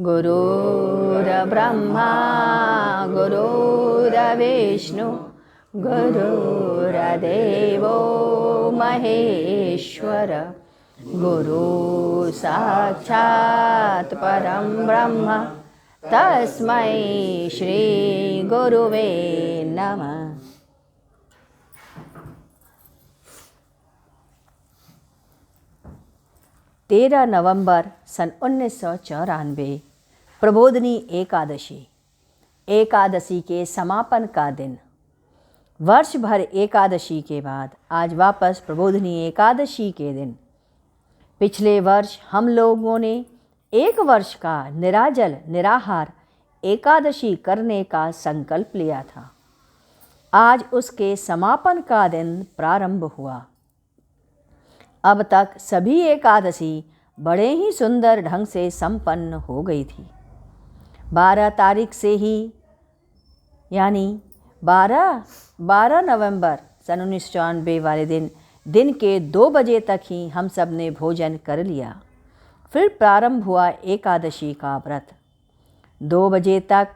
गुरुर्ब्रह्मा गुरुर्विष्णु गुरुर्देवो महेश्वर गुरु साक्षात् परं ब्रह्म तस्मै श्री गुरुवे नमः। 13 नवंबर सन 1994 प्रबोधिनी एकादशी। एकादशी के समापन का दिन। वर्ष भर एकादशी के बाद आज वापस प्रबोधिनी एकादशी के दिन। पिछले वर्ष हम लोगों ने एक वर्ष का निराजल निराहार एकादशी करने का संकल्प लिया था। आज उसके समापन का दिन प्रारंभ हुआ। अब तक सभी एकादशी बड़े ही सुंदर ढंग से संपन्न हो गई थी। 12 तारीख से ही यानी 12 नवंबर सन 1994 वाले दिन के 2 बजे तक ही हम सब ने भोजन कर लिया। फिर प्रारंभ हुआ एकादशी का व्रत। 2 बजे तक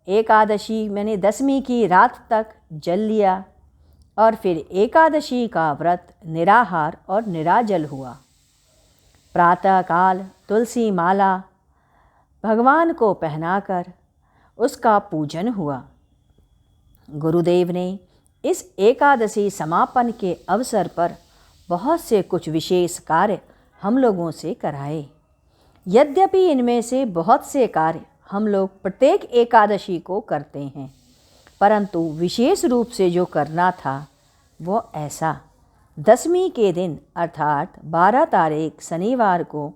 एकादशी मैंने 10वीं की रात तक जल लिया और फिर एकादशी का व्रत निराहार और निराजल हुआ। प्रातःकाल तुलसी माला भगवान को पहनाकर उसका पूजन हुआ। गुरुदेव ने इस एकादशी समापन के अवसर पर बहुत से कुछ विशेष कार्य हम लोगों से कराए। यद्यपि इनमें से बहुत से कार्य हम लोग प्रत्येक एकादशी को करते हैं, परंतु विशेष रूप से जो करना था वो ऐसा। 10वीं के दिन अर्थात 12 तारीख शनिवार को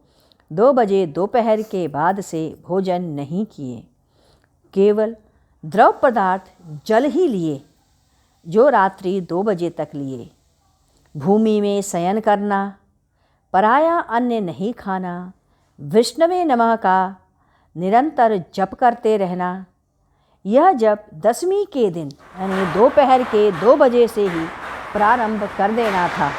2 बजे दोपहर के बाद से भोजन नहीं किए, केवल द्रव पदार्थ जल ही लिए जो रात्रि 2 बजे तक लिए। भूमि में शयन करना, पराया अन्न नहीं खाना, विष्णवे नमः का निरंतर जप करते रहना। यह जप 10वीं के दिन यानी दोपहर के 2 बजे से ही प्रारंभ कर देना था।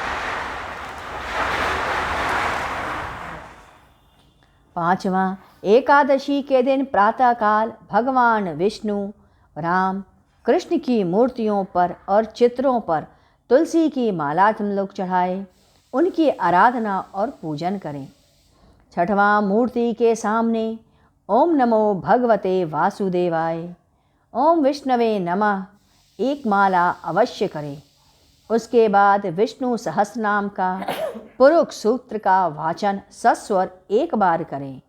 5वां एकादशी के दिन प्रातःकाल भगवान विष्णु राम कृष्ण की मूर्तियों पर और चित्रों पर तुलसी की माला हम लोग चढ़ाए, उनकी आराधना और पूजन करें। 6वां मूर्ति के सामने ओम नमो भगवते वासुदेवाय, ओम विष्णवे नमः एक माला अवश्य करें। उसके बाद विष्णु सहस्रनाम का पुरुष सूत्र का वाचन सस्वर एक बार करें।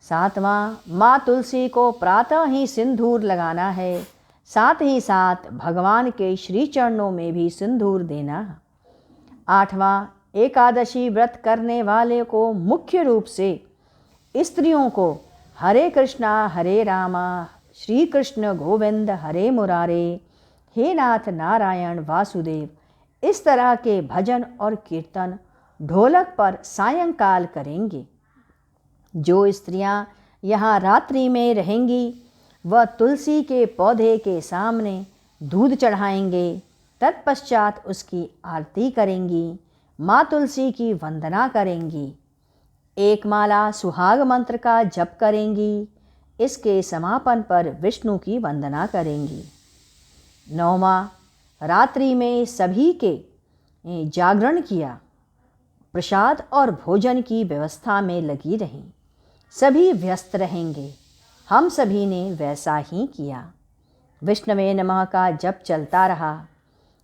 7वां माँ तुलसी को प्रातः ही सिंदूर लगाना है, साथ ही साथ भगवान के श्री चरणों में भी सिंदूर देना। 8वां एकादशी व्रत करने वाले को मुख्य रूप से स्त्रियों को हरे कृष्णा हरे रामा श्री कृष्ण गोविंद हरे मुरारे हे नाथ नारायण वासुदेव इस तरह के भजन और कीर्तन ढोलक पर सायंकाल करेंगे। जो स्त्रियां यहाँ रात्रि में रहेंगी वह तुलसी के पौधे के सामने दूध चढ़ाएंगे, तत्पश्चात उसकी आरती करेंगी, माँ तुलसी की वंदना करेंगी, एक माला सुहाग मंत्र का जप करेंगी। इसके समापन पर विष्णु की वंदना करेंगी। 9वां रात्रि में सभी के जागरण किया, प्रसाद और भोजन की व्यवस्था में लगी रहीं। सभी व्यस्त रहेंगे, हम सभी ने वैसा ही किया। विष्णवे नमः का जप चलता रहा।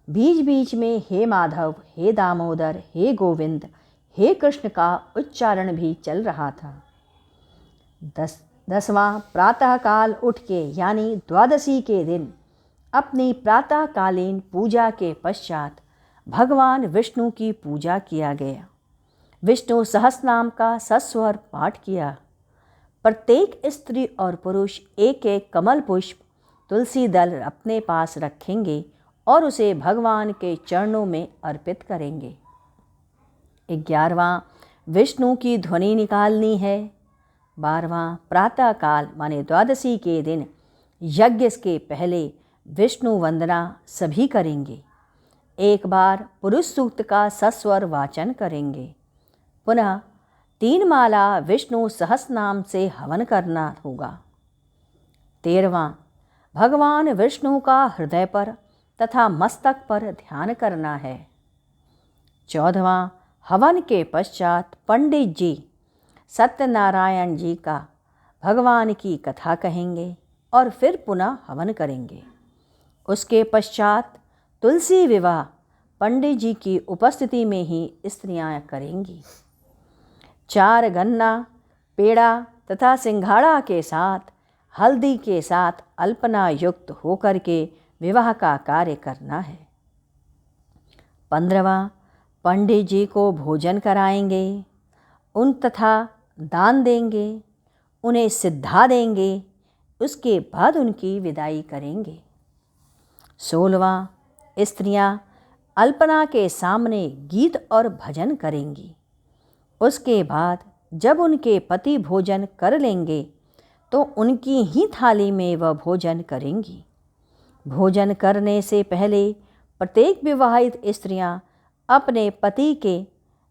बीच बीच में हे माधव हे दामोदर हे गोविंद हे कृष्ण का उच्चारण भी चल रहा था। 10वां प्रातःकाल उठ के यानी द्वादशी के दिन अपनी प्रातःकालीन पूजा के पश्चात भगवान विष्णु की पूजा किया गया। विष्णु सहस्रनाम का सस्वर पाठ किया। प्रत्येक स्त्री और पुरुष एक एक कमल पुष्प तुलसी दल अपने पास रखेंगे और उसे भगवान के चरणों में अर्पित करेंगे। 11वां विष्णु की ध्वनि निकालनी है। 12वां प्रातःकाल माने द्वादशी के दिन यज्ञ के पहले विष्णु वंदना सभी करेंगे। एक बार पुरुष सूक्त का सस्वर वाचन करेंगे। पुनः 3 माला विष्णु सहस्रनाम से हवन करना होगा। 13वां, भगवान विष्णु का हृदय पर तथा मस्तक पर ध्यान करना है। 14वां, हवन के पश्चात पंडित जी सत्यनारायण जी का भगवान की कथा कहेंगे और फिर पुनः हवन करेंगे। उसके पश्चात तुलसी विवाह पंडित जी की उपस्थिति में ही स्त्रियां करेंगी। 4 गन्ना, पेड़ा तथा सिंघाड़ा के साथ हल्दी के साथ अल्पना युक्त होकर के विवाह का कार्य करना है। 15वां, पंडित जी को भोजन कराएंगे, उन तथा दान देंगे, उन्हें सिद्धा देंगे, उसके बाद उनकी विदाई करेंगे। 16वां, स्त्रियां अल्पना के सामने गीत और भजन करेंगी। उसके बाद जब उनके पति भोजन कर लेंगे तो उनकी ही थाली में वह भोजन करेंगी। भोजन करने से पहले प्रत्येक विवाहित स्त्रियां अपने पति के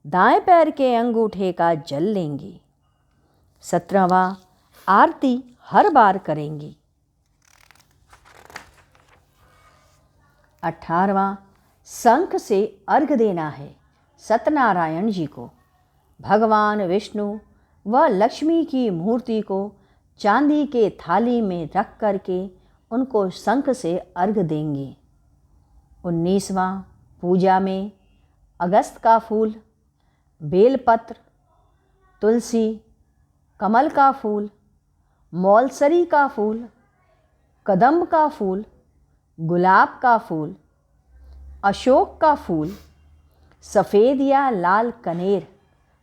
दाएं पैर के अंगूठे का जल लेंगी। 17वां, आरती हर बार करेंगी। 18वां, शंख से अर्घ देना है सत्यनारायण जी को। भगवान विष्णु व लक्ष्मी की मूर्ति को चांदी के थाली में रख करके उनको शंख से अर्घ देंगे। 19वां, पूजा में अगस्त का फूल, बेलपत्र, तुलसी, कमल का फूल, मौलसरी का फूल, कदम्ब का फूल, गुलाब का फूल, अशोक का फूल, सफ़ेद या लाल कनेर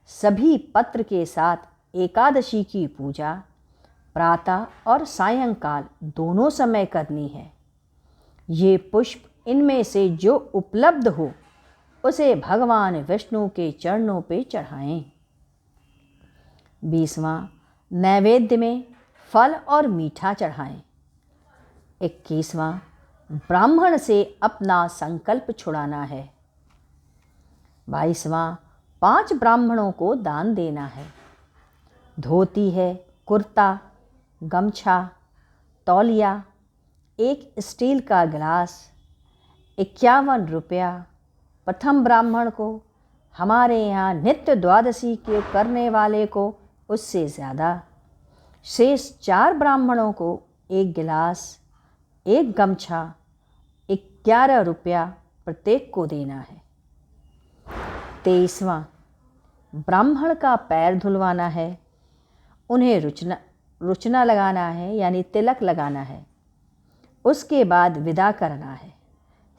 सभी पत्र के साथ एकादशी की पूजा प्रातः और सायंकाल दोनों समय करनी है। ये पुष्प इनमें से जो उपलब्ध हो उसे भगवान विष्णु के चरणों पे चढ़ाएं। 20वां, नैवेद्य में फल और मीठा चढ़ाएं। 21वां, ब्राह्मण से अपना संकल्प छुड़ाना है। 22वां, 5 ब्राह्मणों को दान देना है। धोती है, कुर्ता, गमछा, तौलिया, एक स्टील का गिलास, 51 रुपया प्रथम ब्राह्मण को, हमारे यहाँ नित्य द्वादशी के करने वाले को उससे ज़्यादा, शेष 4 ब्राह्मणों को 1 गिलास, 1 गमछा, 11 रुपया प्रत्येक को देना है। 23वां, ब्राह्मण का पैर धुलवाना है, उन्हें रुचना लगाना है यानी तिलक लगाना है। उसके बाद विदा करना है।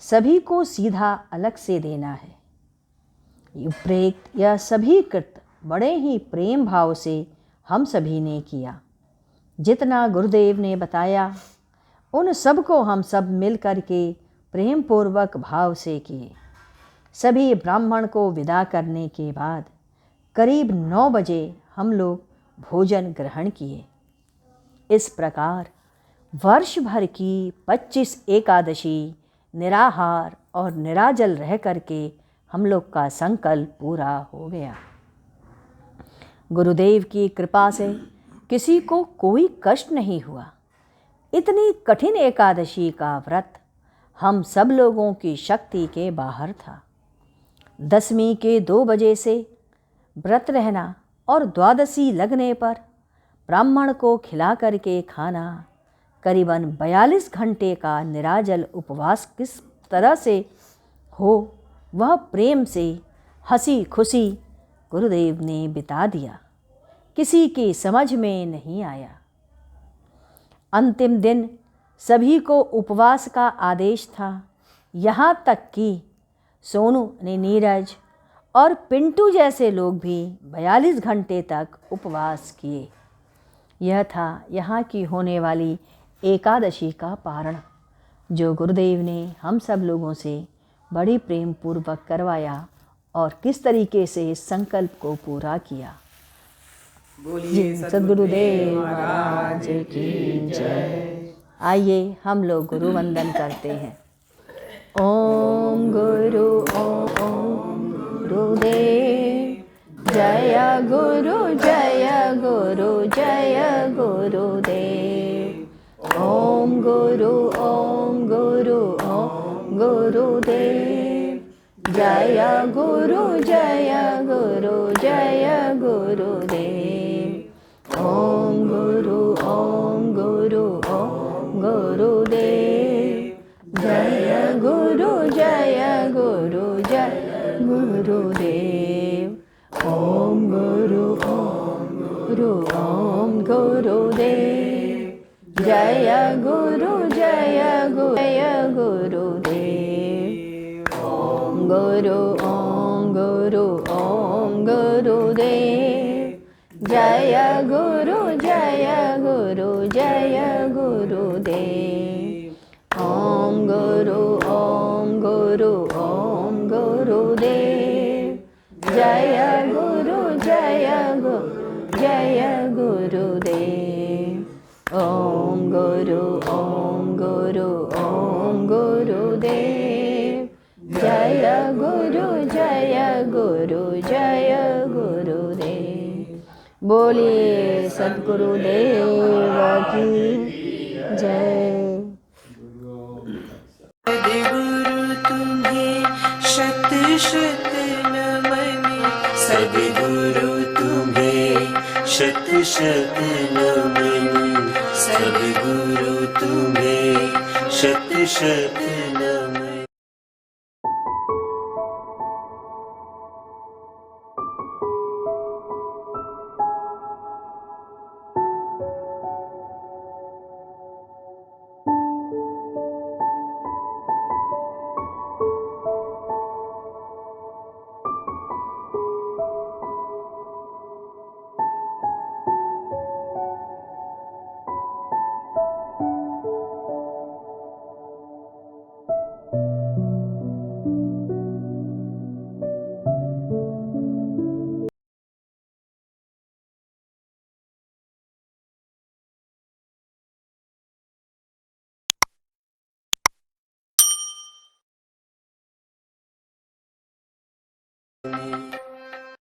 सभी को सीधा अलग से देना है। उपरोक्त यह सभी कृत बड़े ही प्रेम भाव से हम सभी ने किया। जितना गुरुदेव ने बताया उन सब को हम सब मिल कर के प्रेम पूर्वक भाव से किए। सभी ब्राह्मण को विदा करने के बाद करीब 9 बजे हम लोग भोजन ग्रहण किए। इस प्रकार वर्ष भर की 25 एकादशी निराहार और निराजल रह करके हम लोग का संकल्प पूरा हो गया। गुरुदेव की कृपा से किसी को कोई कष्ट नहीं हुआ। इतनी कठिन एकादशी का व्रत हम सब लोगों की शक्ति के बाहर था। 10वीं के 2 बजे से व्रत रहना और द्वादशी लगने पर ब्राह्मण को खिला करके खाना, करीबन 42 घंटे का निराजल उपवास किस तरह से हो वह प्रेम से हंसी खुशी गुरुदेव ने बिता दिया। किसी की समझ में नहीं आया। अंतिम दिन सभी को उपवास का आदेश था। यहाँ तक कि सोनू ने नीरज और पिंटू जैसे लोग भी 42 घंटे तक उपवास किए। यह था यहाँ की होने वाली एकादशी का पारण जो गुरुदेव ने हम सब लोगों से बड़ी प्रेम पूर्वक करवाया और किस तरीके से इस संकल्प को पूरा किया। बोलिए सद्गुरुदेव महाराज की जय। आइए हम लोग गुरु वंदन करते हैं। ओम गुरुदेव जय गुरु जय गुरुदेव। ओम गुरु गुरुदेव। जय गुरु गुरुदेव। ओम गुरु गुरुदेव। जय गुरु गुरुदेव। ओम गुरु गुरुदेव। जय गुरु गुरुदेव। ओम गुरु गुरुदेव। जय गुरु गुरुदेव। ओम गुरु गुरुदेव। जय गुरु गुरुदेव। ओम गुरु गुरुदेव। जय गुरुदेव। बोलिए सद्गुरुदेव की जय। सद्गुरु तुम्हें शत शत नमन। सद्गुरु तुम्हें शत शत नमन। सद्गुरु तुम्हें शत शत